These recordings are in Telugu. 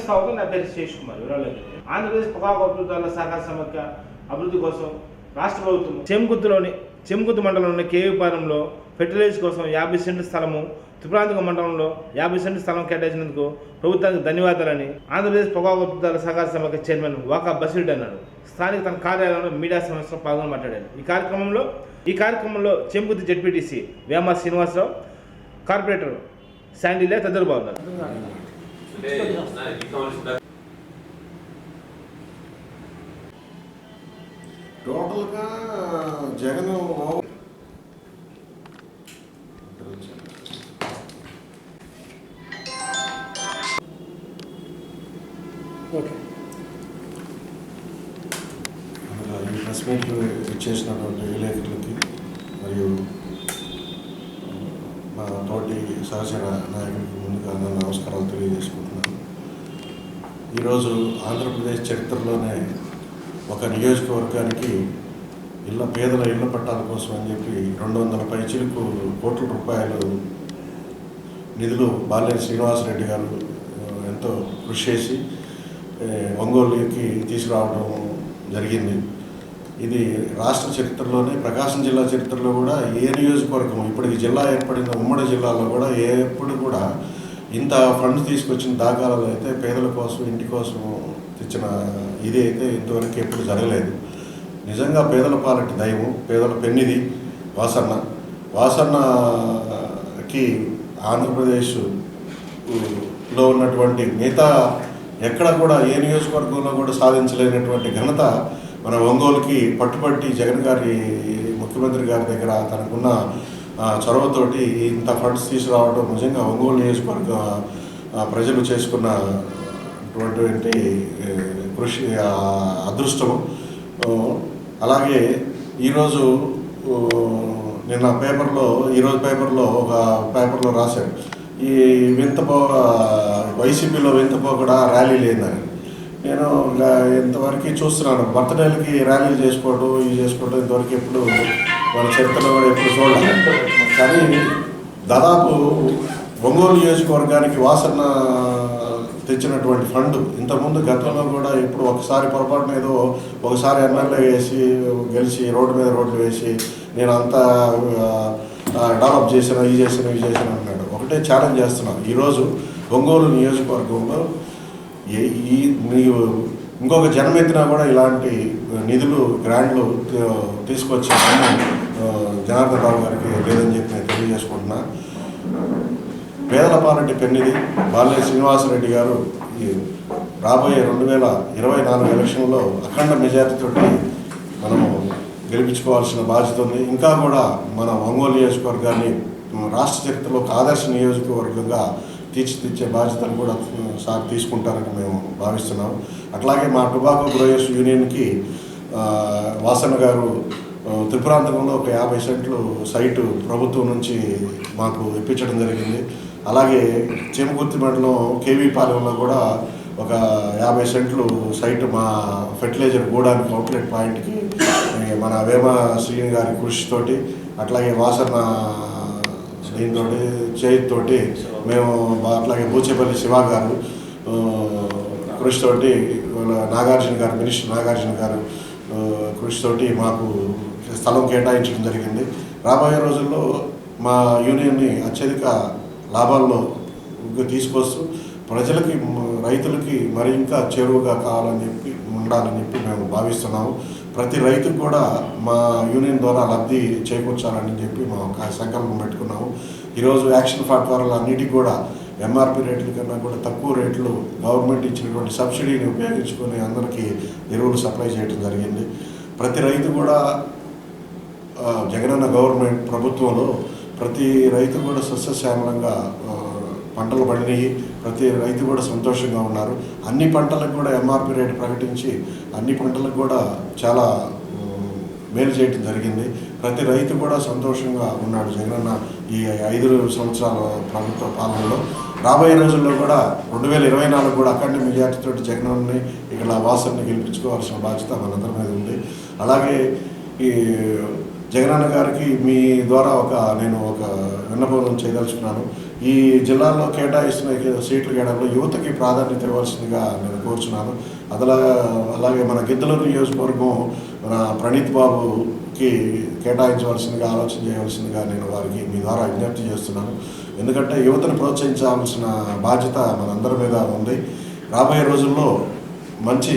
స్వాగతం. నా పేరు శేష్ కుమార్. వివరాలు ఆంధ్రప్రదేశ్ పొగాకు అభివృద్ధి సహకార సమాఖ్య అభివృద్ధి కోసం రాష్ట్ర ప్రభుత్వం చెంకుత్తు మండలంలోని కేవీపాలెంలో ఫెర్టిలైజర్ కోసం 50 సెంట్ల స్థలము, త్రిపురాంతక మండలంలో 50 సెంట్ల స్థలం కేటాయించినందుకు ప్రభుత్వానికి ధన్యవాదాలని ఆంధ్రప్రదేశ్ పొగాకు అభివృద్ధి సహకార సమాఖ్య చైర్మన్ వాకా బసిరెడ్డి అన్నాడు. స్థానిక తన కార్యాలయంలో మీడియా సమావేశంలో పాల్గొని మాట్లాడారు. ఈ కార్యక్రమంలో చెంకుత్తు జెడ్పీటీసీ వేమ శ్రీనివాసరావు, కార్పొరేటర్ శాండిలే తదితరులు బాగున్నారు. టోటల్గా జగన్ ఈ ప్రెస్ మీట్ ఇచ్చేసినటువంటి విలేకరులకి మరియు మా తోటి సహచర నాయకులకి ముందుగా నమస్కారాలు తెలియజేసుకుంటున్నాను. ఈరోజు ఆంధ్రప్రదేశ్ చరిత్రలోనే ఒక నియోజకవర్గానికి పేదల ఇళ్ల పట్టాల కోసం అని చెప్పి 200 పైచిలకు కోట్ల రూపాయలు నిధులు బాలినేని శ్రీనివాసరెడ్డి గారు ఎంతో కృషి చేసి ఒంగోలుకి తీసుకురావడం జరిగింది. ఇది రాష్ట్ర చరిత్రలోనే, ప్రకాశం జిల్లా చరిత్రలో కూడా ఏ నియోజకవర్గం ఇప్పటికి జిల్లా ఏర్పడిన ఉమ్మడి జిల్లాలో కూడా ఎప్పుడు కూడా ఇంత ఫండ్స్ తీసుకొచ్చిన దాఖలాలు అయితే పేదల కోసం, ఇంటి కోసం తెచ్చిన ఇది అయితే ఇంతవరకు ఎప్పుడు జరగలేదు. నిజంగా పేదల పాలటి దైవం, పేదల పెన్నిది వాసన్నకి ఆంధ్రప్రదేశ్లో ఉన్నటువంటి మిగతా ఎక్కడ కూడా ఏ నియోజకవర్గంలో కూడా సాధించలేనటువంటి ఘనత మన ఒంగోలుకి పట్టుబట్టి జగన్ గారి ముఖ్యమంత్రి గారి దగ్గర తనకున్న చొరవతోటి ఇంత ఫండ్స్ తీసుకురావడం నిజంగా ఒంగోలు నియోజకవర్గ ప్రజలు చేసుకున్నటువంటి కృషి అదృష్టము. అలాగే ఈరోజు ఈరోజు పేపర్లో ఒక పేపర్లో రాశారు, ఈ వైసీపీలో వింతపోకుండా ర్యాలీ లేదని. నేను ఇంతవరకు చూస్తున్నాను, బర్త్డేలకి ర్యాలీలు చేసుకోవడం ఇంతవరకు ఎప్పుడు మన చరిత్రలో కూడా ఎప్పుడు చూడాలి. కానీ దాదాపు ఒంగోలు నియోజకవర్గానికి వాసన తెచ్చినటువంటి ఫండ్ ఇంతకుముందు గతంలో కూడా ఇప్పుడు ఒకసారి పొరపాటున ఏదో ఒకసారి ఎమ్మెల్యే గెలిచి రోడ్లు వేసి నేను అంతా డెవలప్ చేశాను, ఇవి చేశాను అన్నాడు. ఒకటే ఛాలెంజ్ చేస్తున్నాను, ఈరోజు ఒంగోలు నియోజకవర్గంలో ఇంకొక జన్మెత్తినా కూడా ఇలాంటి నిధులు, గ్రాంట్లు తీసుకొచ్చి జనార్దన్ రావు గారికి లేదని చెప్పి నేను తెలియజేసుకుంటున్నా. పేదల పాలటి పెన్నిది బాలినేని శ్రీనివాసరెడ్డి గారు రాబోయే 2024 ఎలక్షన్లో అఖండ మెజారిటీతో మనము గెలిపించుకోవాల్సిన బాధ్యత ఉంది. ఇంకా కూడా మన ఒంగోలు నియోజకవర్గాన్ని రాష్ట్ర చరిత్రలో ఒక ఆదర్శ నియోజకవర్గంగా తీర్చిదిద్దే బాధ్యతలు కూడా సార్ తీసుకుంటారని మేము భావిస్తున్నాం. అట్లాగే మా టొబాకో గ్రోయర్స్ యూనియన్కి వాసన్న గారు త్రిపురాంతకంలో ఒక 50 సెంట్లు సైటు ప్రభుత్వం నుంచి మాకు ఇప్పించడం జరిగింది. అలాగే చెంకుత్తు మండలం కేవీపాలెంలో కూడా ఒక 50 సెంట్లు సైటు మా ఫెర్టిలైజర్ గోడానికి అవుట్లెట్ పాయింట్కి మన వేమ శ్రీని గారి కృషితోటి, అట్లాగే వాసన్న దీంతో చేతితోటి మేము, అట్లాగే బూచేపల్లి శివ గారు కృషితోటి, మినిస్టర్ నాగార్జున గారు కృషితోటి మాకు స్థలం కేటాయించడం జరిగింది. రాబోయే రోజుల్లో మా యూనియన్ని అత్యధిక లాభాల్లో తీసుకొస్తూ ప్రజలకి, రైతులకి మరి ఇంకా చేరువుగా ఉండాలని చెప్పి మేము భావిస్తున్నాము. ప్రతి రైతుకు కూడా మా యూనియన్ ద్వారా లబ్ధి చేకూర్చాలని చెప్పి మా ఒక సంకల్పం పెట్టుకున్నాము. ఈరోజు యాక్షన్ ఫర్ అన్నిటికీ కూడా ఎంఆర్పి రేట్ల కన్నా కూడా తక్కువ రేట్లు గవర్నమెంట్ ఇచ్చినటువంటి సబ్సిడీని ఉపయోగించుకొని అందరికీ ఎరువులు సప్లై చేయడం జరిగింది. ప్రతి రైతు కూడా జగనన్న గవర్నమెంట్ ప్రభుత్వంలో ప్రతి రైతు కూడా సస్యశ్యామలంగా పంటలు పండినాయి. ప్రతి రైతు కూడా సంతోషంగా ఉన్నారు. అన్ని పంటలకు కూడా ఎంఆర్పి రేటు ప్రకటించి అన్ని పంటలకు కూడా చాలా మేలు చేయడం జరిగింది. ప్రతి రైతు కూడా సంతోషంగా ఉన్నాడు జగనన్న ఈ 5 సంవత్సరాల ప్రభుత్వ పాలనలో. రాబోయే రోజుల్లో కూడా 2024 కూడా అఖండ మెజార్టీతో జగనన్నని ఇక్కడ వాసన్ని గెలిపించుకోవాల్సిన బాధ్యత మనందరి మీద ఉంది. అలాగే ఈ జగనన్న గారికి మీ ద్వారా నేను ఒక విన్నపం చేయదలుచుకున్నాను. ఈ జిల్లాలో కేటాయిస్తున్న సీట్ల కేటాయింపులో యువతకి ప్రాధాన్యత ఇవ్వాల్సిందిగా నేను కోరుచున్నాను. అలాగే మన గిద్దలూరు నియోజకవర్గం మన ప్రణీత్ బాబుకి కేటాయించవలసిందిగా ఆలోచన చేయవలసిందిగా నేను వారికి మీ ద్వారా విజ్ఞప్తి చేస్తున్నాను. ఎందుకంటే యువతను ప్రోత్సహించాల్సిన బాధ్యత మనందరి మీద ఉంది. రాబోయే రోజుల్లో మంచి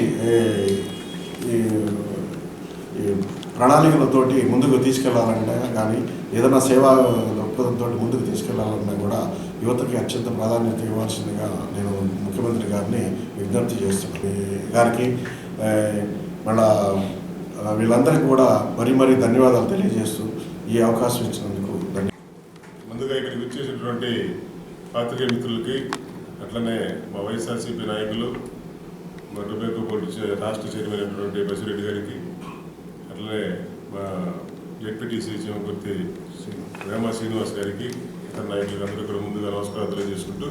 ప్రణాళికలతోటి ముందుకు తీసుకెళ్లాలన్నా కానీ ఏదైనా సేవా దృక్పథంతో ముందుకు తీసుకెళ్లాలన్నా కూడా యువతకి అత్యంత ప్రాధాన్యత ఇవ్వాల్సిందిగా నేను ముఖ్యమంత్రి గారిని విజ్ఞప్తి చేస్తున్నాను. గారికి మళ్ళా వీళ్ళందరికీ కూడా మరీ ధన్యవాదాలు తెలియజేస్తూ ఈ అవకాశం ఇచ్చినందుకు ముందుగా ఇక్కడికి వచ్చేసినటువంటి పాత్రికేయ మిత్రులకి, అట్లనే మా వైఎస్ఆర్సీపీ నాయకులు, మా టొబాకో బోర్డు రాష్ట్ర చైర్మన్ అయినటువంటి బసిరెడ్డి గారికి, అట్లనే మా జెడ్పీటీసీ చీమకుర్తి వేమ శ్రీనివాస్ గారికి, ఇతర నాయకులకు అందరూ కూడా ముందుగా నమస్కారాలు తెలియజేసుకుంటూ,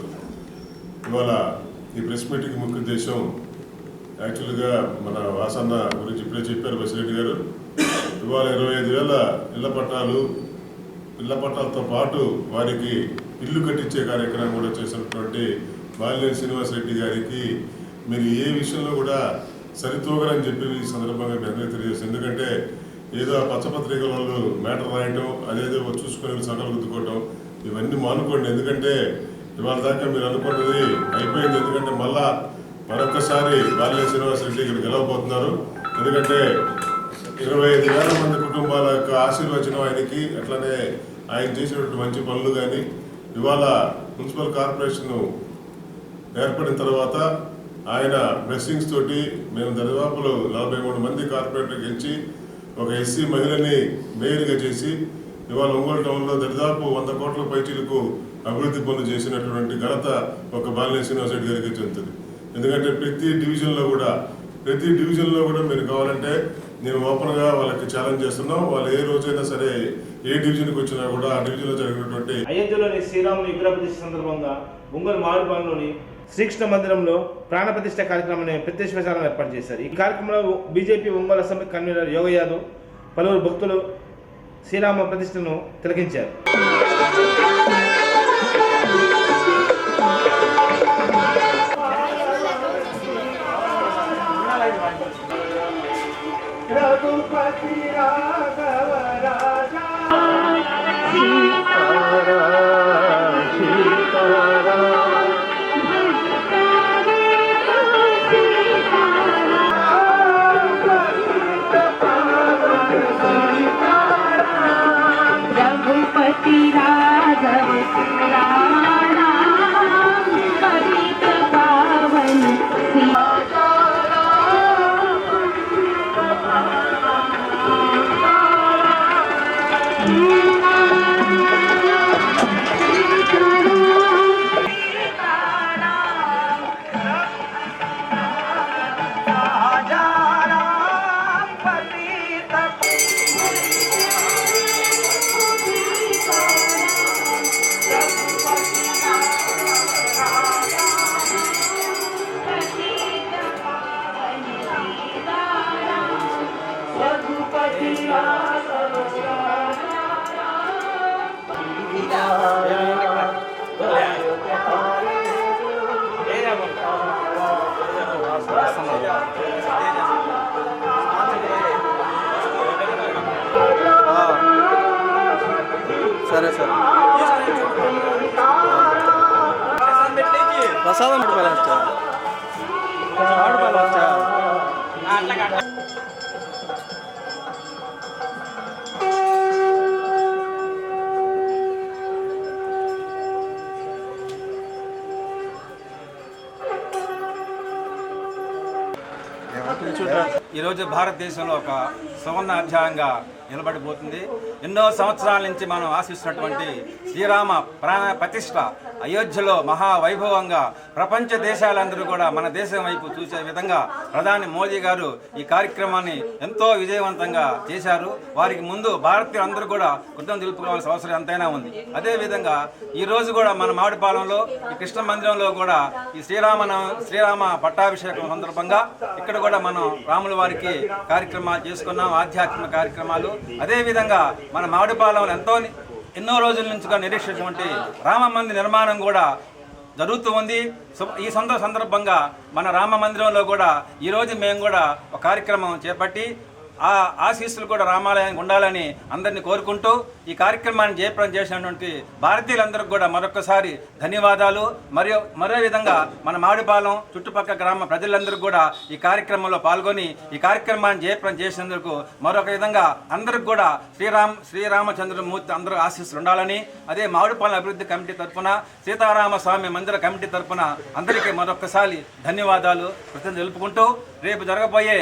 ఇవాళ ఈ ప్రెస్ మీటింగ్ ముఖ్య ఉద్దేశం యాక్చువల్గా మన వాసన్న గురించి ఇప్పుడే చెప్పారు బసిరెడ్డి గారు. ఇవాళ 25,000 ఇళ్ల పట్టాలతో పాటు వారికి ఇల్లు కట్టించే కార్యక్రమం కూడా చేసినటువంటి బాలినేని శ్రీనివాసరెడ్డి గారికి మీరు ఏ విషయంలో కూడా సరితూగరని చెప్పి ఈ సందర్భంగా మీ అందరికీ తెలియజేస్తుంది. ఎందుకంటే ఏదో పచ్చపత్రికలలో మ్యాటర్ రాయటం, అదేదో చూసుకొని సగలు గుద్దుకోవటం, ఇవన్నీ మానుకోండి. ఎందుకంటే ఇవాళ దాకా మీరు అనుకున్నది అయిపోయింది. ఎందుకంటే మరొకసారి బాలినేని శ్రీనివాసరెడ్డి ఇక్కడ గెలవబోతున్నారు. ఎందుకంటే 25,000 మంది కుటుంబాల యొక్క ఆశీర్వచనం ఆయనకి, అట్లనే ఆయన చేసినటువంటి మంచి పనులు కానీ, ఇవాళ మున్సిపల్ కార్పొరేషన్ ఏర్పడిన తర్వాత ఆయన బ్లెస్సింగ్స్ తోటి మేము దరిదాపులు 43 మంది కార్పొరేటర్ గెలిచి ఒక ఎస్సీ మహిళని మేయర్గా చేసి ఇవాళ ఒంగోలు టౌన్లో దరిదాపు 100 కోట్ల పైచీలకు అభివృద్ధి పనులు చేసినటువంటి ఘనత ఒక బాలినేని శ్రీనివాసరెడ్డి గారికి చెందుతుంది. ఎందుకంటే ప్రతి డివిజన్లో కూడా మీరు కావాలంటే నేను ఓపెన్గా వాళ్ళకి ఛాలెంజ్ చేస్తున్నాం. వాళ్ళు ఏ రోజైనా సరే ఏ డివిజన్కి వచ్చినా కూడా ఆ డివిజన్లో జరిగినటువంటి అయోధ్యలోని శ్రీరాముని విగ్రహ ప్రతిష్ఠ సందర్భంగా ఒంగోలు మామిడిపాలెంలోని శ్రీకృష్ణ మందిరంలో ప్రాణ ప్రతిష్ఠ కార్యక్రమాన్ని ప్రత్యక్ష ప్రసారం ఏర్పాటు చేశారు. ఈ కార్యక్రమంలో బీజేపీ ఒంగోలు అసెంబ్లీ కన్వీనర్ యోగ యాదవ్, పలువురు భక్తులు శ్రీరామ ప్రతిష్టను తిలకించారు. రఘుపతి రాఘవ రాజా रघुपति राघव पतित पावन సరే సార్ ప్రసాదం ఈరోజు భారతదేశంలో ఒక సువర్ణ అధ్యాయంగా నిలబడిపోతుంది. ఎన్నో సంవత్సరాల నుంచి మనం ఆశిస్తున్నటువంటి శ్రీరామ ప్రాణ ప్రతిష్ఠ అయోధ్యలో మహావైభవంగా ప్రపంచ దేశాలందరూ కూడా మన దేశం వైపు చూసే విధంగా ప్రధాని మోదీ గారు ఈ కార్యక్రమాన్ని ఎంతో విజయవంతంగా చేశారు. వారికి ముందు భారతీయులందరూ కూడా కృతజ్ఞతలు తెలుపుకోవాల్సిన అవసరం ఎంతైనా ఉంది. అదేవిధంగా ఈరోజు కూడా మన మామిడిపాలెంలో ఈ కృష్ణ మందిరంలో కూడా ఈ శ్రీరామ పట్టాభిషేకం సందర్భంగా ఇక్కడ కూడా మనం రాముల వారికి కార్యక్రమాలు చేసుకున్నాం, ఆధ్యాత్మిక కార్యక్రమాలు. అదేవిధంగా మన మామిడిపాలెంలో ఎన్నో రోజుల నుంచి నిరీక్షించినటువంటి రామ మందిర నిర్మాణం కూడా జరుగుతూ ఉంది. ఈ సందర్భంగా మన రామ మందిరంలో కూడా ఈరోజు మేము కూడా ఒక కార్యక్రమం చేపట్టి ఆ ఆశీస్సులు కూడా రామాలయానికి ఉండాలని అందరినీ కోరుకుంటూ ఈ కార్యక్రమాన్ని జయప్రదం చేసినటువంటి భారతీయులందరికీ కూడా మరొకసారి ధన్యవాదాలు. మరో విధంగా మన మామిడిపాలెం చుట్టుపక్కల గ్రామ ప్రజలందరికీ కూడా ఈ కార్యక్రమంలో పాల్గొని ఈ కార్యక్రమాన్ని జయప్రదం చేసినందుకు మరొక విధంగా అందరికి కూడా శ్రీరామచంద్రమూర్తి అందరూ ఆశీస్సులు ఉండాలని, అదే మామిడిపాలెం అభివృద్ధి కమిటీ తరఫున, సీతారామస్వామి మందిర కమిటీ తరఫున అందరికీ మరొకసారి ధన్యవాదాలు కృతజ్ఞతలు తెలుపుకుంటూ రేపు జరగబోయే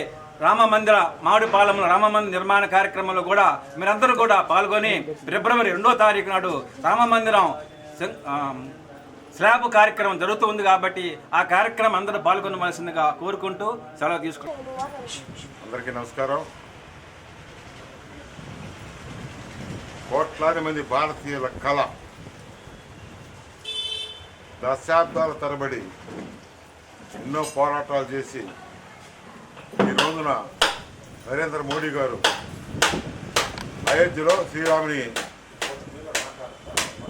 మామిడిపాలెంలో రామ మందిర నిర్మాణ కార్యక్రమంలో కూడా మీరందరూ కూడా పాల్గొని ఫిబ్రవరి 2వ తారీఖు నాడు రామ మందిరం స్లాబ్ కార్యక్రమం జరుగుతుంది కాబట్టి ఆ కార్యక్రమం అందరూ పాల్గొనవలసిందిగా కోరుకుంటూ సెలవు తీసుకుంటాం. అందరికీ నమస్కారం. కోట్లాది మంది భారతీయుల కళ దశాబ్దాల తరబడి ఎన్నో పోరాటాలు చేసి ఈ రోజున నరేంద్ర మోడీ గారు అయోధ్యలో శ్రీరాముని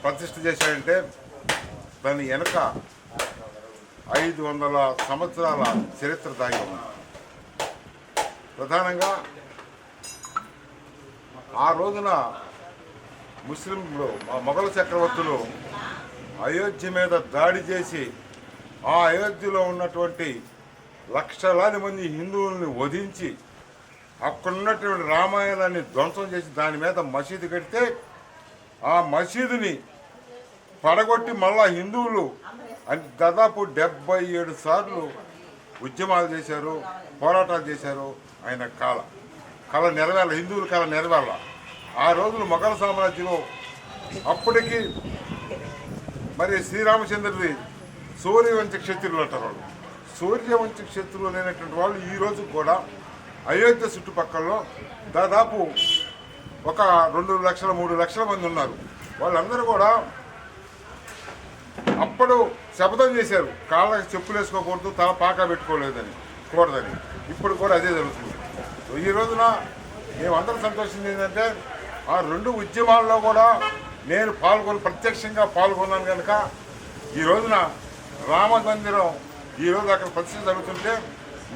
ప్రతిష్ఠ చేశాడంటే దాని వెనక 500 సంవత్సరాల చరిత్ర దాగి ఉంది. ప్రధానంగా ఆ రోజున ముస్లింలు మొఘల్ చక్రవర్తులు అయోధ్య మీద దాడి చేసి ఆ అయోధ్యలో ఉన్నటువంటి లక్షలాది మంది హిందువుల్ని వధించి అక్కడున్నటువంటి రామాయణాన్ని ధ్వంసం చేసి దాని మీద మసీదు కడితే ఆ మసీదుని పడగొట్టి మళ్ళా హిందువులు దాదాపు 77 సార్లు ఉద్యమాలు చేశారు, పోరాటాలు చేశారు. ఆయన కళ నెరవేరాల, హిందువుల కళ నెరవేరాల. ఆ రోజులు మొఘల్ సామ్రాజ్యంలో అప్పటికి మరి శ్రీరామచంద్రుడి సూర్యవంశ క్షత్రులు అంటారు. వాళ్ళు సూర్యవంశ క్షత్రులు అనేటువంటి వాళ్ళు ఈరోజు కూడా అయోధ్య చుట్టుపక్కలలో దాదాపు ఒక 2 లక్షల 3 లక్షల మంది ఉన్నారు. వాళ్ళందరూ కూడా అప్పుడు శపథం చేశారు, కాళ్ళకి చెప్పులు వేసుకోకూడదు, తల పాక కూడదని. ఇప్పుడు కూడా అదే జరుగుతుంది. ఈ రోజున మేమందరం సంతోషించింది ఏంటంటే ఆ 2 ఉద్యమాల్లో కూడా నేను ప్రత్యక్షంగా పాల్గొన్నాను కనుక ఈ రోజున రామ మందిరం ఈరోజు అక్కడ ప్రతిష్ఠ జరుగుతుంటే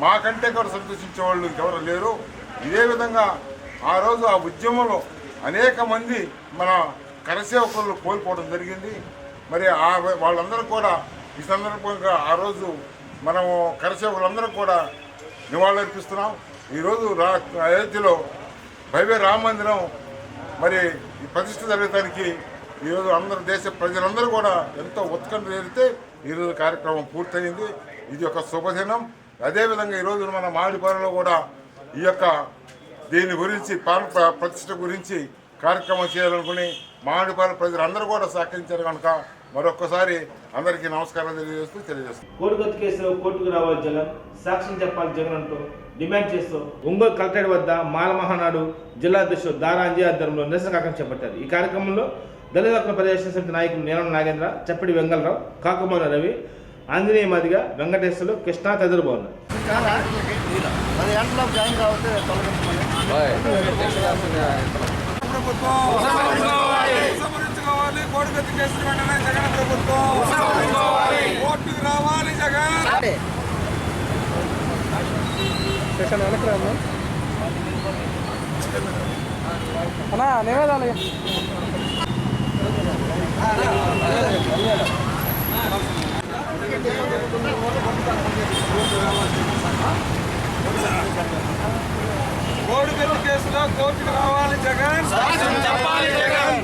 మాకంటే కూడా సంతోషించే వాళ్ళు ఇంకెవరు లేరు. ఇదే విధంగా ఆ రోజు ఆ ఉద్యమంలో అనేక మంది మన కరసేవకులు కోల్పోవడం జరిగింది. మరి వాళ్ళందరూ కూడా ఈ సందర్భంగా ఆ రోజు మనము కరసేవకులందరూ కూడా నివాళులర్పిస్తున్నాం. ఈరోజు అయోధ్యలో భవ్య రామ మందిరం మరి ఈ ప్రతిష్ఠ జరగడానికి ఈరోజు దేశ ప్రజలందరూ కూడా ఎంతో ఉత్కంఠ జరిగితే ఈరోజు కార్యక్రమం పూర్తయింది. ఇది ఒక శుభదినం. అదేవిధంగా ఈరోజు మన మామిడిపాలెంలో కూడా ఈ యొక్క దీని గురించి ప్రతిష్ఠ గురించి కార్యక్రమం చేయాలనుకుని మామిడిపాలెం ప్రజలందరూ కూడా సహకరించారు కనుక మరొక్కసారి అందరికీ నమస్కారం తెలియజేస్తాం. కోడిగత్తు కేసులో కోర్టుకు రావాలి జగన్, సాక్ష్యం చెప్పాలి జగన్ అంటూ డిమాండ్ చేస్తూ ఒంగోలు కలెక్టరేట్ వద్ద మాల మహానాడు జిల్లా అధ్యక్షుడు దారా అంజయ్ ఆధ్వర్యంలో నిరసన కార్యక్రమం చేపట్టారు. ఈ కార్యక్రమంలో దళిత హక్కుల పరిరక్షణ సమితి నాయకులు నీలం నాగేంద్ర, చప్పటి వెంగళరావు, కాకుమాన రవి, ఆంజనేయ మాదిగ, వెంకటేశ్వర్లు, కృష్ణ తదితరులు బాగున్నారు. కోడిగత్తు కేసులు వెంటనే జగన్ ప్రభుత్వం కోర్టుకు రావాలి జగన్. అన్నా నివేదాలు కోడిగత్తు కేసులో కోర్టుకు రావాలి జగన్.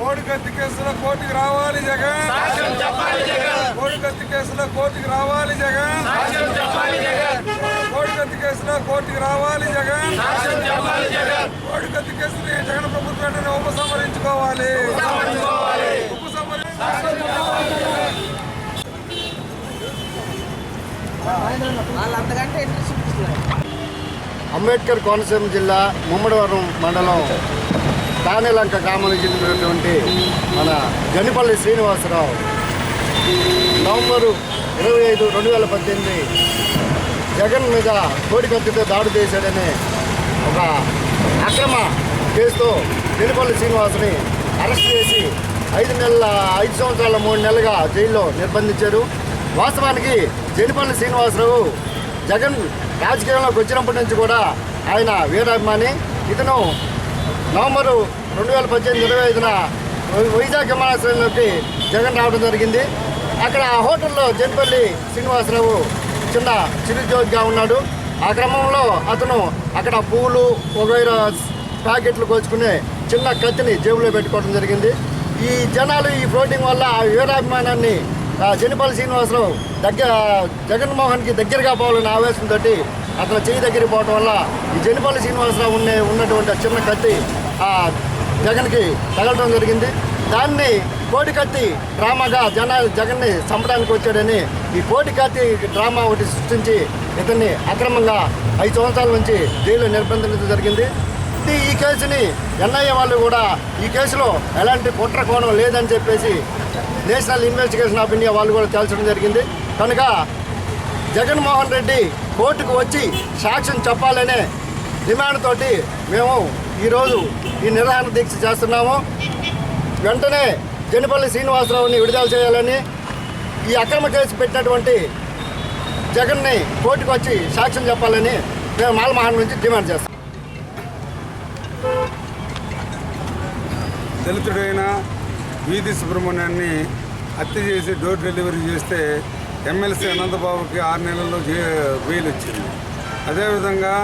కోడిగత్తు కేసులో కోర్టుకు రావాలి జగన్. కోడిగత్తు కేసులో కోర్టుకు రావాలి జగన్. కోడిగత్తు కేసులో కోర్టుకు రావాలి జగన్. కోడిగత్తు కేసుని జగన్ ప్రభుత్వం వెంటనే ఉపసంహరించుకోవాలి. అంబేద్కర్ కోనసీమ జిల్లా ముమ్మడివరం మండలం తానేలంక గ్రామానికి చెందినటువంటి మన జనిపల్లి శ్రీనివాసరావు నవంబరు 25, 2018 జగన్ మీద కోడికత్తితో దాడి చేశాడనే ఒక అక్రమ కేసుతో జనిపల్లి శ్రీనివాసుని అరెస్ట్ చేసి 5 సంవత్సరాల 3 నెలలుగా జైల్లో నిర్బంధించారు. వాస్తవానికి జనిపల్లి శ్రీనివాసరావు జగన్ రాజకీయంలోకి వచ్చినప్పటి నుంచి కూడా ఆయన వీరాభిమాని. ఇతను నవంబరు 2018 25న వైజాగ్ విమానాశ్రయంలోకి జగన్ రావడం జరిగింది. అక్కడ ఆ హోటల్లో జనిపల్లి శ్రీనివాసరావు చిన్న చిరుజోగిగా ఉన్నాడు. ఆ క్రమంలో అతను అక్కడ పువ్వులు వగైరా ప్యాకెట్లు కోసుకునే చిన్న కత్తిని జేబులో పెట్టుకోవడం జరిగింది. ఈ జనాలు ఈ ఫ్లోటింగ్ వల్ల ఆ వీరాభిమానాన్ని జనిపల్లి శ్రీనివాసరావు జగన్మోహన్కి దగ్గరగా పోవాలనే ఆవేశంతో అతను చెయ్యి దగ్గరికి పోవడం వల్ల ఈ జనిపల్లి శ్రీనివాసరావు ఉన్నటువంటి చిన్న కత్తి జగన్కి తగలడం జరిగింది. దాన్ని కోడికత్తి డ్రామాగా జగన్ని చంపడానికి వచ్చాడని ఈ కోడికత్తి డ్రామా ఒకటి సృష్టించి ఇతన్ని అక్రమంగా 5 సంవత్సరాల నుంచి జైల్లో నిర్బంధించడం జరిగింది. ఈ కేసుని ఎన్ఐఏ వాళ్ళు కూడా ఈ కేసులో ఎలాంటి కుట్ర కోణం లేదని చెప్పేసి నేషనల్ ఇన్వెస్టిగేషన్ ఆఫ్ ఇండియా వాళ్ళు కూడా తేల్చడం జరిగింది. కనుక జగన్మోహన్ రెడ్డి కోర్టుకు వచ్చి సాక్ష్యం చెప్పాలనే డిమాండ్ తోటి మేము ఈరోజు ఈ నిరాహార దీక్ష చేస్తున్నాము. వెంటనే జనిపల్లి శ్రీనివాసరావుని విడుదల చేయాలని, ఈ అక్రమ కేసు పెట్టినటువంటి జగన్ని కోర్టుకు వచ్చి సాక్ష్యం చెప్పాలని మేము మాలమహాన్ నుంచి డిమాండ్ చేస్తాం. దళితుడైన వీధి సుబ్రహ్మణ్యాన్ని హత్య చేసి డోర్ డెలివరీ చేస్తే ఎమ్మెల్సీ అనంతబాబుకి 6 నెలల్లో బెయిల్ వచ్చింది. అదేవిధంగా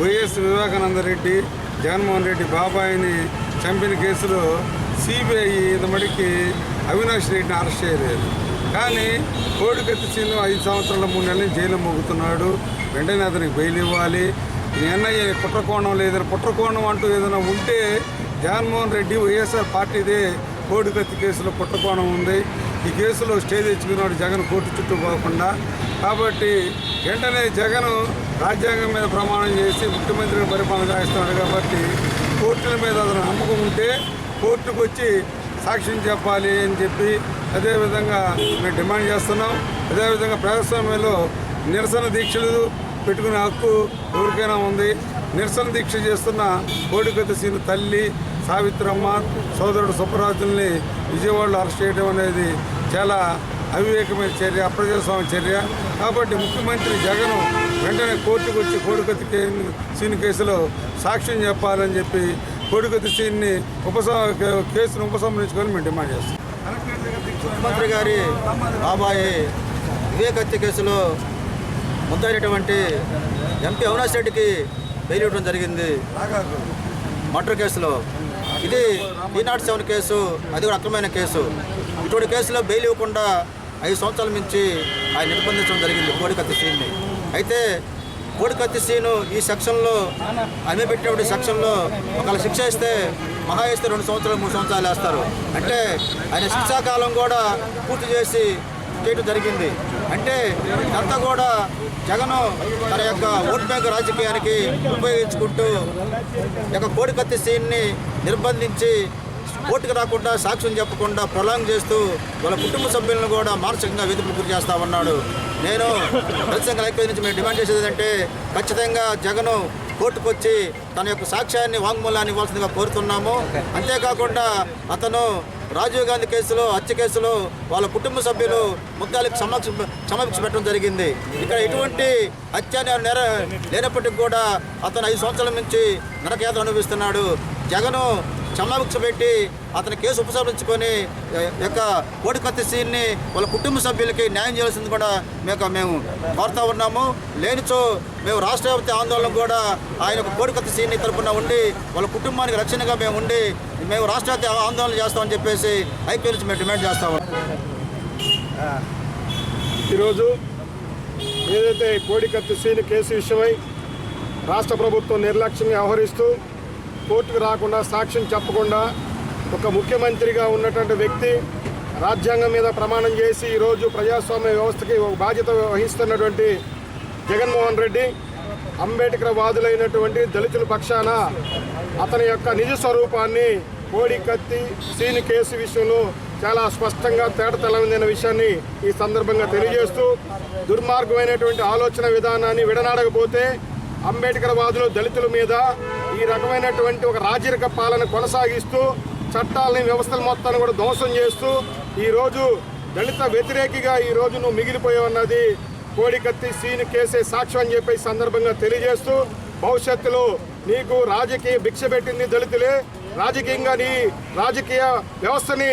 వైఎస్ వివేకానందరెడ్డి జగన్మోహన్ రెడ్డి బాబాయిని చంపిన కేసులో సిబిఐ ఇంతమటికి అవినాష్ రెడ్డిని అరెస్ట్ చేయలేదు. కానీ కోడికత్తి సీను 5 సంవత్సరాల 3 నెలల జైలు మోగుతున్నాడు. వెంటనే అతనికి బెయిల్ ఇవ్వాలి. ఎన్ఐఏ కుట్రకోణం లేదని కుట్రకోణం అంటూ ఏదైనా ఉంటే జగన్మోహన్ రెడ్డి వైఎస్ఆర్ పార్టీదే కోడికత్తి కేసులో కుట్రకోణం ఉంది. ఈ కేసులో స్టే తెచ్చుకున్నాడు జగన్ కోర్టు చుట్టూ పోకుండా. కాబట్టి వెంటనే జగన్ రాజ్యాంగం మీద ప్రమాణం చేసి ముఖ్యమంత్రిగా పరిపాలన చేస్తున్నాడు. కాబట్టి కోర్టుల మీద అతను నమ్మకం ఉంటే కోర్టుకు వచ్చి సాక్ష్యం చెప్పాలి అని చెప్పి అదేవిధంగా మేము డిమాండ్ చేస్తున్నాం. అదేవిధంగా ప్రజాస్వామ్యంలో నిరసన దీక్షలు పెట్టుకునే హక్కు ఎవరికైనా ఉంది. నిరసన దీక్ష చేస్తున్న కోడికత్తి సీను తల్లి సావిత్రమ్మ సోదరుడు సుబ్బరాజుల్ని విజయవాడలో అరెస్ట్ చేయడం అనేది చాలా అవివేకమైన చర్య, అప్రజాస్వామ్య చర్య. కాబట్టి ముఖ్యమంత్రి జగన్ వెంటనే కోర్టుకు వచ్చి కోడికత్తి సీన్ కేసులో సాక్ష్యం చెప్పాలని చెప్పి కోడికత్తి సీన్ని కేసును ఉపసంహరించుకొని మేము డిమాండ్ చేస్తాం. ముఖ్యమంత్రి గారి బాబాయి వివేకత్తి కేసులో ముద్దైనటువంటి ఎంపీ అవినాష్ రెడ్డికి బెయిల్ ఇవ్వడం జరిగింది. మర్డర్ కేసులో ఇది 307 కేసు, అది కూడా అక్రమమైన కేసు. ఇటువంటి కేసులో బెయిల్ ఇవ్వకుండా 5 సంవత్సరాల నుంచి ఆయన నిర్బంధించడం జరిగింది కోడికత్తి సీన్ని. అయితే కోడికత్తి సీను ఈ సెక్షన్లో ఆమె పెట్టినటువంటి సెక్షన్లో ఒకవేళ శిక్ష ఇస్తే మహా ఇస్తే 2 సంవత్సరాలు 3 సంవత్సరాలు వేస్తారు. అంటే ఆయన శిక్షాకాలం కూడా పూర్తి చేసి చేయడం జరిగింది. అంటే అంతా కూడా జగన్ తన యొక్క ఓట్ బ్యాంక్ రాజకీయానికి ఉపయోగించుకుంటూ యొక్క కోడికత్తి సీన్ని నిర్బంధించి ఓటుకు రాకుండా సాక్ష్యం చెప్పకుండా ప్రొలాంగ్ చేస్తూ వాళ్ళ కుటుంబ సభ్యులను కూడా మానసికంగా వేధింపులు గురి చేస్తూ ఉన్నాడు. నేను దళిత సంఘాల ఐక్యత నుంచి మేము డిమాండ్ చేసేది ఏంటంటే ఖచ్చితంగా జగన్ కోర్టుకు వచ్చి తన యొక్క సాక్ష్యాన్ని వాంగ్మూలాన్ని ఇవ్వాల్సిందిగా కోరుతున్నాము. అంతేకాకుండా అతను రాజీవ్ గాంధీ కేసులో హత్య కేసులో వాళ్ళ కుటుంబ సభ్యులు ముద్దాలకు సమీక్ష పెట్టడం జరిగింది. ఇక్కడ ఎటువంటి హత్య లేనప్పటికీ కూడా అతను 5 సంవత్సరాల నుంచి నరకయాత్ర అనుభవిస్తున్నాడు. జగను క్షమాభిక్ష పెట్టి అతని కేసు ఉపసంహరించుకొని యొక్క కోడికత్తి సీన్ని వాళ్ళ కుటుంబ సభ్యులకి న్యాయం చేయాల్సింది కూడా మేము కోరుతా ఉన్నాము. లేనిచో మేము రాష్ట్ర వ్యాప్త ఆందోళన కూడా ఆయన కోడికత్తి సీన్ని తరపున ఉండి వాళ్ళ కుటుంబానికి రక్షణగా మేము ఉండి మేము రాష్ట్ర వ్యాప్త ఆందోళన చేస్తామని చెప్పేసి ఐక్య నుంచి మేము డిమాండ్ చేస్తాము. ఈరోజు ఏదైతే కోడికత్తి సీని కేసు విషయమై రాష్ట్ర ప్రభుత్వం నిర్లక్ష్యంగా వ్యవహరిస్తూ కోర్టుకు రాకుండా సాక్ష్యం చెప్పకుండా ఒక ముఖ్యమంత్రిగా ఉన్నటువంటి వ్యక్తి రాజ్యాంగం మీద ప్రమాణం చేసి ఈరోజు ప్రజాస్వామ్య వ్యవస్థకి ఒక బాధ్యత వహిస్తున్నటువంటి జగన్మోహన్ రెడ్డి అంబేద్కర్ వాదులైనటువంటి దళితుల పక్షాన అతని యొక్క నిజ స్వరూపాన్ని కోడికత్తి సీని కేసు విషయంలో చాలా స్పష్టంగా తేటతెల్లమైన విషయాన్ని ఈ సందర్భంగా తెలియజేస్తూ దుర్మార్గమైనటువంటి ఆలోచన విధానాన్ని విడనాడకపోతే అంబేద్కర్ వాదులు దళితుల మీద ఈ రకమైనటువంటి ఒక రాజరిక పాలన కొనసాగిస్తూ చట్టాలని వ్యవస్థల మొత్తాన్ని కూడా ధ్వంసం చేస్తూ ఈరోజు దళిత వ్యతిరేకిగా ఈరోజు నువ్వు మిగిలిపోయావన్నది కోడికత్తి సీన్ కేసే సాక్ష్యం అని చెప్పి సందర్భంగా తెలియజేస్తూ భవిష్యత్తులో నీకు రాజకీయ భిక్ష పెట్టింది దళితులే, రాజకీయంగా నీ రాజకీయ వ్యవస్థని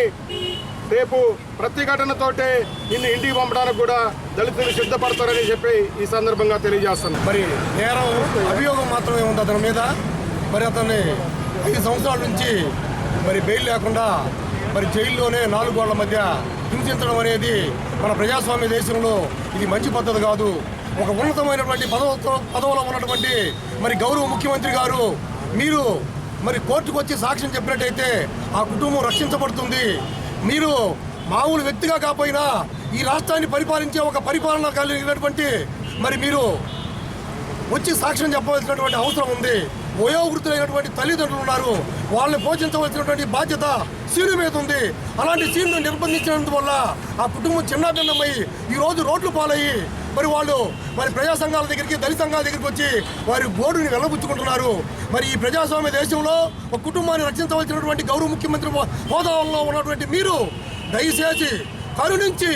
రేపు ప్రతిఘటనతోటే నిన్ను ఇంటికి పంపడానికి కూడా దళితులు సిద్ధపడతారని చెప్పి ఈ సందర్భంగా తెలియజేస్తున్నాను. మరి నేరం అభియోగం మాత్రమే ఉంది అతని మీద. మరి అతన్ని 5 సంవత్సరాల నుంచి మరి బెయిల్ లేకుండా మరి జైల్లోనే 4 గోళ్ల మధ్య హింసించడం అనేది మన ప్రజాస్వామ్య దేశంలో ఇది మంచి పద్ధతి కాదు. ఒక ఉన్నతమైనటువంటి పదవులో ఉన్నటువంటి మరి గౌరవ ముఖ్యమంత్రి గారు మీరు మరి కోర్టుకు వచ్చి సాక్ష్యం చెప్పినట్టయితే ఆ కుటుంబం రక్షించబడుతుంది. మీరు మామూలు వ్యక్తిగా కాకపోయినా ఈ రాష్ట్రాన్ని పరిపాలించే ఒక పరిపాలన కలిగినటువంటి మరి మీరు వచ్చి సాక్ష్యం చెప్పవలసినటువంటి అవసరం ఉంది. వయోవృద్ధులైనటువంటి తల్లిదండ్రులు ఉన్నారు, వాళ్ళని పోషించవలసినటువంటి బాధ్యత సీను మీద ఉంది. అలాంటి సీన్ను నిర్బంధించినందువల్ల ఆ కుటుంబం చిన్నాభిన్నమై ఈరోజు రోడ్లు పాలయ్యి మరి వాళ్ళు మరి ప్రజా సంఘాల దగ్గరికి దళిత సంఘాల దగ్గరికి వచ్చి వారి గోడుని వెళ్ళబుచ్చుకుంటున్నారు. మరి ఈ ప్రజాస్వామ్య దేశంలో ఒక కుటుంబాన్ని రక్షించవలసినటువంటి గౌరవ ముఖ్యమంత్రి హోదాలో ఉన్నటువంటి మీరు దయచేసి కరుణించి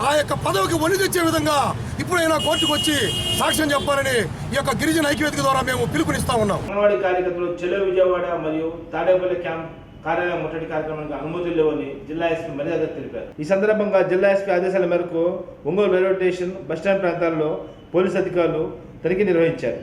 ఆ యొక్క పదవికి వని తెచ్చే విధంగా ఇప్పుడైనా కోర్టుకు వచ్చి సాక్ష్యం చెప్పాలని ఈ యొక్క గిరిజన ఐక్యవేదిక ద్వారా మేము పిలుపునిస్తా ఉన్నాం. అంగన్వాడీ కార్యకర్తలు చెలో విజయవాడ మరియు తాడేపల్లి క్యాంప్ కార్యాలయం ముట్టడి కార్యక్రమానికి అనుమతులు లేవని జిల్లా ఎస్పీ మర్యాద తెలిపారు. ఈ సందర్భంగా జిల్లా ఎస్పీ ఆదేశాల మేరకు ఒంగోలు రైల్వే స్టేషన్, బస్టాండ్ ప్రాంతాల్లో పోలీసు అధికారులు తనిఖీ నిర్వహించారు.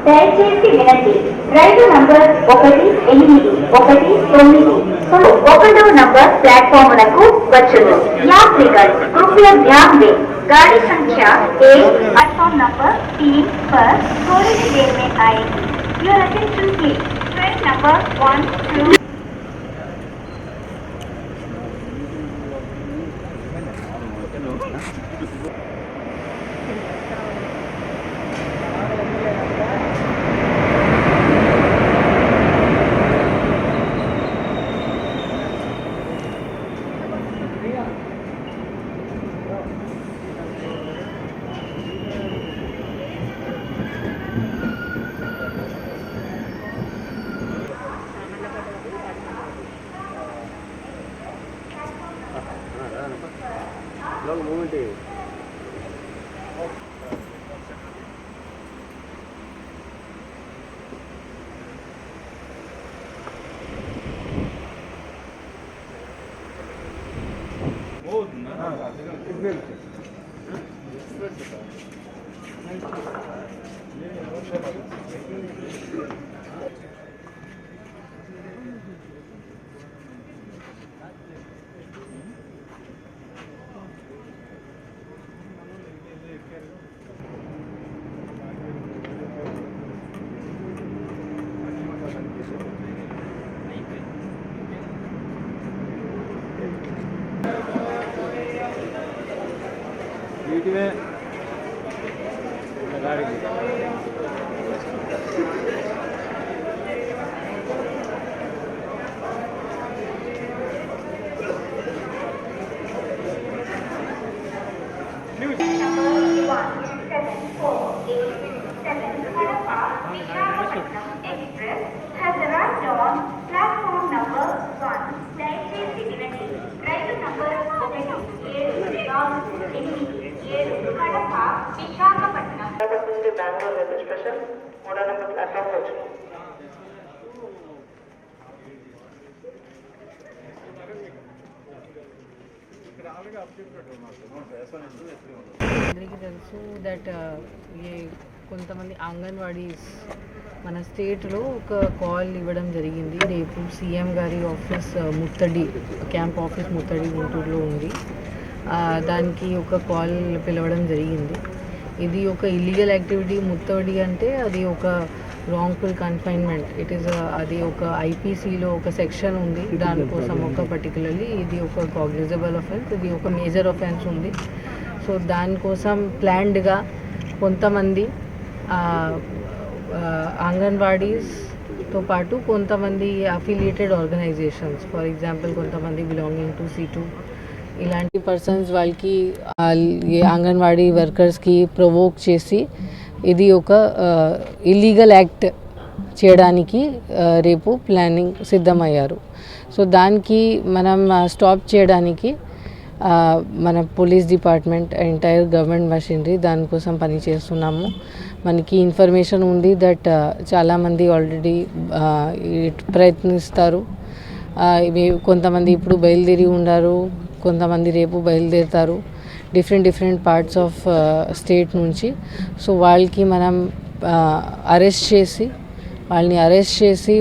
దయచేసి వినండి. రైలు నంబర్ 1819 1వ నంబర్ ప్లాట్ఫాములకు వచ్చును. यात्रीगण कृपया ध्यान दें, गाड़ी संख्या 1 प्लेटफॉर्म नंबर 3 पर थोड़ी ही देर में आएगी. Your attention please. Train number 1, 2. Has arrived on platform number 1. దయచేసి వినండి. రైలు number 1747 Kadapa Visakhapatnam. Bengaluru railway station 3వ నంబర్ ప్లాట్ఫామ్ వచ్చింది. అందరికీ తెలుసు దట్ కొంతమంది అంగన్వాడీస్ మన స్టేట్లో ఒక కాల్ ఇవ్వడం జరిగింది. రేపు సీఎం గారి ఆఫీస్ ముత్తడి క్యాంప్ ఆఫీస్ ముత్తడి గుంటూరులో ఉంది. దానికి ఒక కాల్ పిలవడం జరిగింది. ఇది ఒక ఇల్లీగల్ యాక్టివిటీ. ముత్తడి అంటే అది ఒక రాంగ్ఫుల్ కన్ఫైన్మెంట్. అది ఒక ఐపీసీలో ఒక సెక్షన్ ఉంది. దానికోసం ఒక పర్టికులర్లీ ఇది ఒక కాగ్నిజబుల్ అఫెన్స్, ఇది ఒక మేజర్ అఫెన్స్ ఉంది. సో దానికోసం ప్లాన్డ్గా కొంతమంది అంగన్వాడీస్తో పాటు కొంతమంది అఫిలియేటెడ్ ఆర్గనైజేషన్స్, ఫర్ ఎగ్జాంపుల్ కొంతమంది బిలాంగింగ్ టు C2 ఇలాంటి పర్సన్స్ వాళ్ళకి అంగన్వాడీ వర్కర్స్కి ప్రొవోక్ చేసి ఇది ఒక ఇల్లీగల్ యాక్ట్ చేయడానికి రేపు ప్లానింగ్ సిద్ధమయ్యారు. సో దానికి మనం స్టాప్ చేయడానికి మన police department entire government machinery దానికోసం పనిచేస్తున్నాము. మనకి ఇన్ఫర్మేషన్ ఉంది దట్ చాలామంది ఆల్రెడీ ప్రయత్నిస్తారు. కొంతమంది ఇప్పుడు బయలుదేరి ఉన్నారు, కొంతమంది రేపు బయలుదేరుతారు డిఫరెంట్ పార్ట్స్ ఆఫ్ స్టేట్ నుంచి. సో వాళ్ళకి మనం అరెస్ట్ చేసి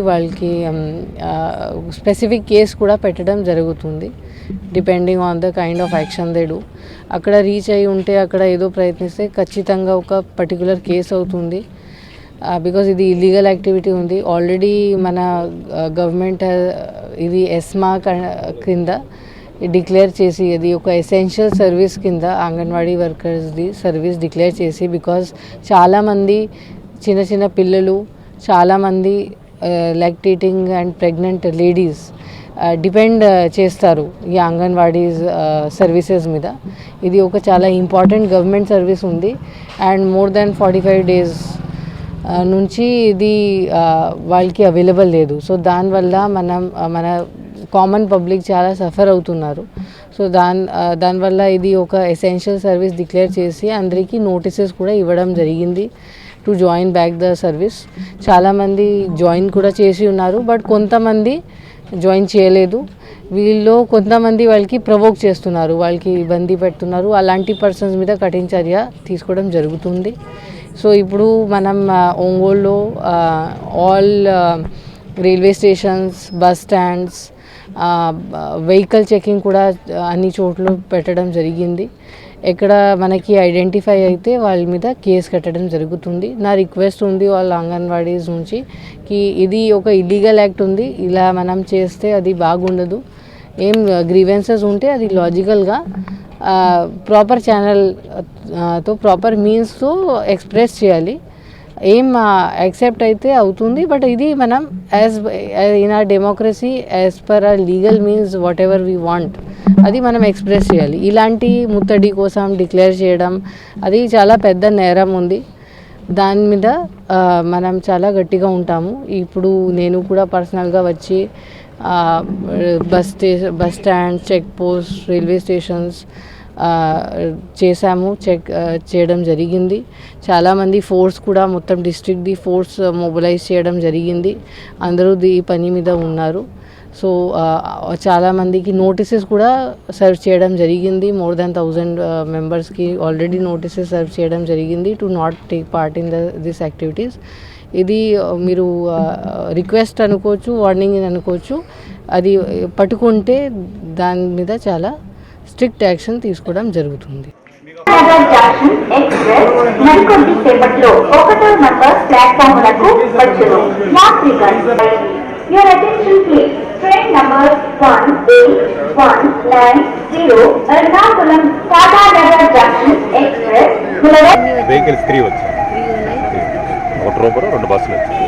వాళ్ళకి స్పెసిఫిక్ కేసు కూడా పెట్టడం జరుగుతుంది depending on the kind of action they do. అక్కడ రీచ్ అయి ఉంటే అక్కడ ఏదో ప్రయత్నిస్తే ఖచ్చితంగా ఒక పర్టికులర్ కేసు అవుతుంది. బికాజ్ ఇది ఇల్లీగల్ యాక్టివిటీ ఉంది. ఆల్రెడీ మన గవర్నమెంట్ ఇది ఎస్మా కింద డిక్లేర్ చేసి ఇది ఒక ఎసెన్షియల్ సర్వీస్ కింద అంగన్వాడీ వర్కర్స్ది సర్వీస్ డిక్లేర్ చేసి, బికాజ్ చాలామంది చిన్న పిల్లలు, చాలామంది lactating and pregnant ladies depend చేస్తారు ఈ అంగన్వాడీస్ సర్వీసెస్ మీద. ఇది ఒక చాలా ఇంపార్టెంట్ గవర్నమెంట్ సర్వీస్ ఉంది అండ్ మోర్ దెన్ 45 days నుంచి ఇది వాళ్ళకి అవైలబుల్ లేదు. సో దానివల్ల మన కామన్ పబ్లిక్ చాలా సఫర్ అవుతున్నారు. సో దానివల్ల ఇది ఒక ఎసెన్షియల్ సర్వీస్ డిక్లేర్ చేసి అందరికీ నోటీసెస్ కూడా ఇవ్వడం జరిగింది to join back the service. చాలామంది జాయిన్ కూడా చేసి ఉన్నారు, బట్ కొంతమంది జాయిన్ చేయలేదు. వీళ్ళు కొంతమంది వాళ్ళకి ప్రొవోక్ చేస్తున్నారు, వాళ్ళకి ఇబ్బంది పెడుతున్నారు. అలాంటి పర్సన్స్ మీద కఠిన చర్య తీసుకోవడం జరుగుతుంది. సో ఇప్పుడు మనం ఒంగోలులో all railway stations, bus stands, vehicle checking కూడా అన్ని చోట్ల పెట్టడం జరిగింది. ఎక్కడ మనకి ఐడెంటిఫై అయితే వాళ్ళ మీద కేసు కట్టడం జరుగుతుంది. నా రిక్వెస్ట్ ఉంది వాళ్ళ అంగన్వాడీస్ నుంచి కి ఇది ఒక ఇల్లీగల్ యాక్ట్ ఉంది, ఇలా మనం చేస్తే అది బాగుండదు. ఏం గ్రీవెన్సెస్ ఉంటే అది లాజికల్గా ప్రాపర్ ఛానల్తో ప్రాపర్ మీన్స్తో ఎక్స్ప్రెస్ చేయాలి. ఏం యాక్సెప్ట్ అయితే అవుతుంది, బట్ ఇది మనం in our democracy as per our legal means whatever we want అది మనం ఎక్స్ప్రెస్ చేయాలి. ఇలాంటి ముత్తడి కోసం డిక్లేర్ చేయడం అది చాలా పెద్ద నేరం ఉంది. దాని మీద మనం చాలా గట్టిగా ఉంటాము. ఇప్పుడు నేను కూడా పర్సనల్గా వచ్చి bus stand, check post, railway stations చేశాము, చెక్ చేయడం జరిగింది. చాలామంది ఫోర్స్ కూడా మొత్తం డిస్ట్రిక్ట్ది ఫోర్స్ మొబిలైజ్ చేయడం జరిగింది. అందరూ ఈ పని మీద ఉన్నారు. సో చాలామందికి నోటీసెస్ కూడా సర్వ్ చేయడం జరిగింది. మోర్ దాన్ 1000 మెంబర్స్కి ఆల్రెడీ నోటీసెస్ సర్వ్ చేయడం జరిగింది to not take part in this activities. ఇది మీరు రిక్వెస్ట్ అనుకోవచ్చు, వార్నింగ్ అనుకోవచ్చు. అది పట్టుకుంటే దాని మీద చాలా స్ట్రిక్ట్ యాక్షన్ తీసుకోవడం జరుగుతుంది. ఎక్స్ప్రెస్ మరికొద్ది సేపట్లో 1వ నంబర్ ప్లాట్ఫామ్లకు వచ్చును. యాత్రికులు your attention please. Train number 18190 Ernakulam Tata Junction Express vehicles 3 వచ్చాయి. ఒక రూపర్ 2 బస్సులు వచ్చాయి.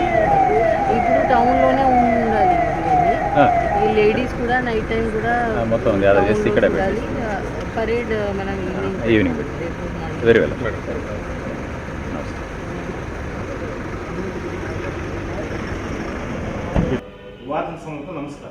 ఇప్పుడు టౌన్లోనే ఉండాలి. ఈ లేడీస్ కూడా నైట్ టైం కూడా మొత్తం గ్యాదర్ చేసి ఇక్కడ ఉండాలి. పరేడ్ మనం ఈవినింగ్ వెరీ వెల్. వార్తల సమయంలో నమస్కారం.